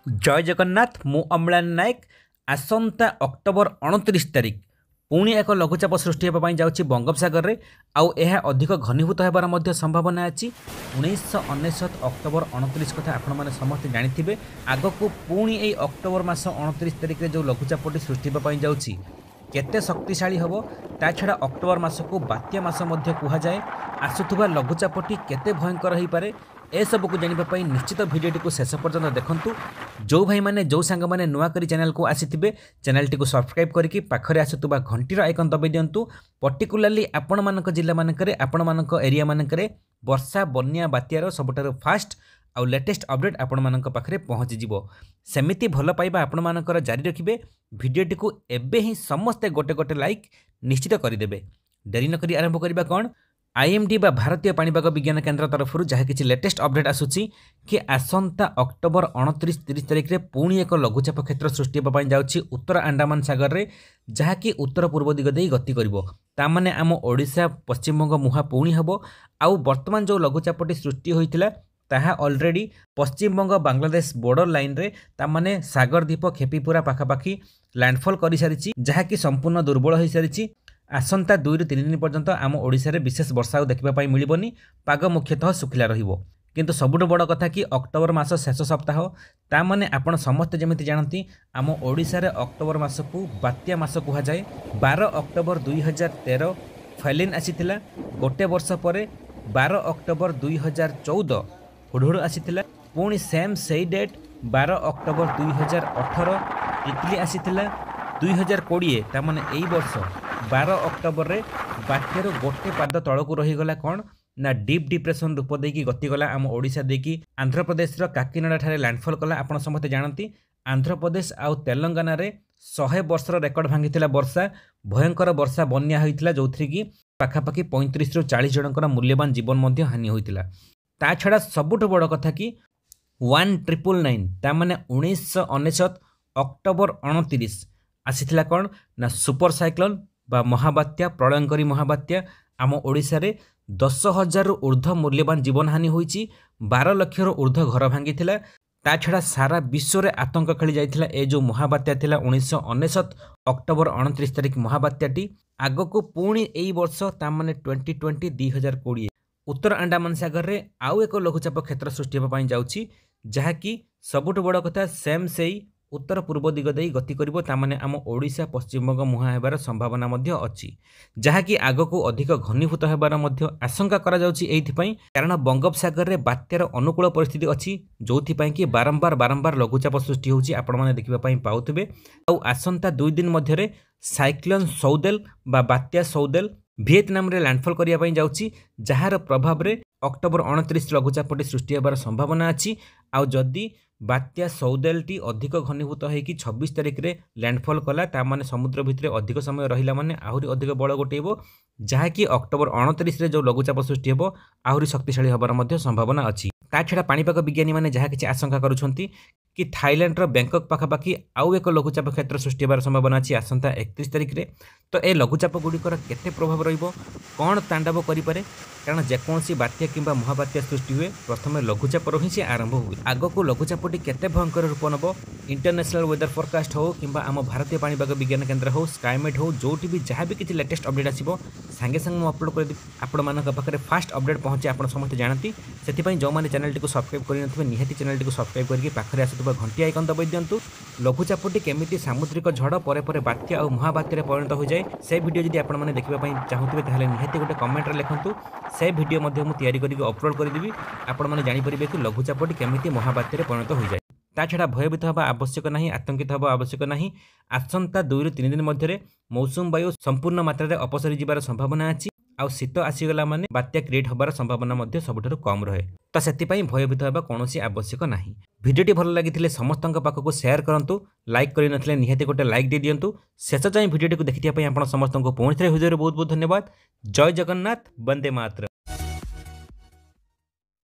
जय जगन्नाथ मु अम्लान नायक आसंता अक्टोबर 29 तारिख पुणी एक लघुचाप सृष्टि होगा जाऊँगी बंगोपसागर में आउ यह अधिक घनीभूत होबार संभावना अच्छी 1999 अक्टोबर 29 कथा आपण समस्त जानी आग को पुणी यही अक्टोबर मास 29 तारिख में जो लघुचापटी सृष्टि होगा जाऊँगी केते शक्तिशाली हम ता छड़ा अक्टोबर मास को बात्या मास कहुए आसुवा लघुचापटी केते भयंकर हो पारे ए सब को जानापी निश्चित भिडियोटी को शेष पर्यंत देखूँ जो भाई मैंने जो सांग मैंने नुआ करी चैनल को आसीथिबे चैनल टी को सब्सक्राइब करके पाखरे आसुवा घंटीर आइकन दबाई दिंतु पर्टिकुलाली आपण मानक जिला मानकरे आपण मानक एरिया मानकरे वर्षा बन्या बात्यार सबुठारु फास्ट आउ लेटेस्ट अपडेट आपण मानक पाखरे पहुँची जिवो सेमिति भल पाइबा आपण मानकर जारी रखिबे भिडियोटी को एबे ही समस्ते गोटे गोटे लाइक निश्चित करदेबे डेरी न करी आरंभ करबा कोन आईएमडी बा भारतीय पाणीपाग विज्ञान केन्द्र तरफ जहाँ किसी लेटेस्ट अपडेट आसूची कि आसंता अक्टोबर 29-30 तारिख में पुणी एक लघुचाप क्षेत्र सृष्टि होगा जाऊँगी उत्तर अंडमान सागर में जहाँकि उत्तर पूर्व दिग दे गति कर आम ओडिशा पश्चिमबंग मुहा पुणी हम आउ बर्तमान जो लघुचापटी सृष्टि होता ताहा already Paschim Banga Bangladesh border line रे तामाने सागर द्वीप खेपीपुरा पाखापाखि लैंडफॉल कर सारी जहाँकि संपूर्ण दुर्बल हो सारी आसंता 2 ରୁ 3 दिन पर्यंत आम ओडिशा रे विशेष वर्षा देखा मिलबनी पाग मुख्यतः शुखिला रहिबो किंतु सबुठ बड़ कथा कि अक्टोबर मास शेष सप्ताह तामाने आपण समस्त जमिति जानती आम ओडिशा रे अक्टोबर मास को बात्या मास कहुए 12 अक्टोबर 2013 फैलिन आसीथिला गोटे वर्ष पर 12 अक्टोबर 2014 हुडहुड आसीथिला पुणी सेम सही डेट 12 अक्टोबर 2018 इटली आसीथिला 2020 तामाने एई वर्ष 12 अक्टोबर रे बात्यार गोटे पाद तलक रहीगला कौन ना डीप डिप्रेशन रूप देकी गतिगला आम ओडिशा देकी आंध्र प्रदेश काकीनाडा ठारे लैंडफॉल कला आपण समस्त जानती आंध्र प्रदेश आउ तेलंगाना रे 100 वर्षर रेकर्ड भांगी वर्षा भयंकर वर्षा बन्या होइतिला जोथि की पाखापाखि 35 ରୁ 40 जनकर मूल्यवान जीवन हानि होइतिला ता छड़ा सबुठ बड़ कथा कि 1999 तामाने 1999 अक्टोबर 29 आसीथिला कौन ना सुपर साइक्लोन बा महाबात्या प्रलयंकरी महाबात्या आम ओडिशा रे 10,000 ऊर्ध्व मूल्यवान जीवन हानि होइची 12 लाख ऊर्ध्व घर भांगी ता छड़ा सारा विश्व रे आतंक खेली जाइथिला ए जो महाबात्या थिला 1999 अक्टोबर 29 तारिख महाबात्याटी आग को पुणी एई वर्ष तामाने 2020 उत्तर अंडमान सागर रे आउ एक लघुचाप क्षेत्र सृष्टि होगा जाऊँगी जहाँकि सबुठ बड़ कथा सेम से उत्तर पूर्व दिग दे गति करिवो तामाने आम ओडिशा पश्चिमबंग मुहां हेबार संभावना मध्य अछि जहाँकि आग को अधिक घनीभूत हेबार मध्य आशंका करा जाउछि एइथिपई कारण बंगोपसागर रे बात्यार अनुकूल परिस्थिति अछि जोथिपई कि बारंबार लघुचाप सृष्टि होउछि आपण माने देखिबा पई पाउथिबे आउ आसंता 2 दिन मध्य रे साइक्लोन सौदेल बा बात्या सौदेल वियतनाम रे लैंडफॉल करिया पई जाउछि जहार प्रभाव रे अक्टोबर 29 लघुचापटी सृष्टि होबार संभावना अछि आउ जदी बात्या सौदेल टी अधिक घनीभूत होगी 26 तारिख रे लैंडफॉल कला तामाने समुद्र भितर अधिक समय रहिला माने आहुरी अधिक बड़ गोटेइबो जहाँकि अक्टोबर 29 रे जो लघुचाप सृष्टि हेबो आहुरी शक्तिशाली होबार मध्य संभावना अछि ता छड़ा पाणीपाग विज्ञानी माने जहाँ किछि आशंका करुछंती कि थाईलैंड रो बैंकॉक पाखापाखि आउ एक लघुचाप क्षेत्र सृष्टि होबार संभावना अछि आसंता 31 तारिख रे तो ए लघुचाप गुड़िकर केते प्रभाव रहिबो कोन तांडव करि पारे कारण जेकोसी बात्या किंबा महाबात्या सृष्टि हुए प्रथम लघुचाप ही से आरंभ हुए आग को लघुचापटी केते भयंकर रूप नब इंटरनेशनल वेदर फोरकास्ट हो किंबा आम भारतीय पाणीपाग विज्ञान केन्द्र हो स्काईमेट हो जोटी भी जहाँ भी किसी लेटेस्ट अपडेट आसो सांगे सांगे मुझे अपलोड कर आपण मानक पाखे फास्ट अपडेट पहुँचे आप समस्त जानती से जो मैंने चैनल टी सब्सक्राइब करेंगे निहाती चैनल टी सब्सक्राइब करके पाखे आसुवा घंटी आइकन दबाई दिंतु लघुचापटी केमिति सामुद्रिक झड़ पर बात्या और महाबात्या परिणत हो जाए से वीडियो जदि आपण मैंने देखा चाहूबे ताहले निहाती गोटे कमेंट लिखुँ से वीडियो मध्य मु तैयारी करके अपलोड करदेवी आपण मैंने जानीपर कि लघुचापटी केमिति महाबात्या परिणत हो जाए ता छड़ा भयभीत हवा आवश्यक नहीं आतंकित हवा आवश्यक नहीं आसंता 2 ରୁ 3 दिन मध्य मौसुम वायु संपूर्ण मात्रा रे अपसरी जिबार संभावना अछि आउ शीत आसीगला माने बात्या क्रिएट होबार संभावना मध्य सबुठारु कम रहे तो सेतिपई भयभीत हवा कोनोसी आवश्यक नहीं भिडियोटी भल लागिथिले समस्तक पाखक शेयर करंतु लाइक करि नथिले निहाती गोटे लाइक दे दियंतु शेष जाय भिडियोटी को देखिथिया पई आपण समस्तक पुणी थे हृदय बहुत बहुत धन्यवाद जय जगन्नाथ वंदे मातरम।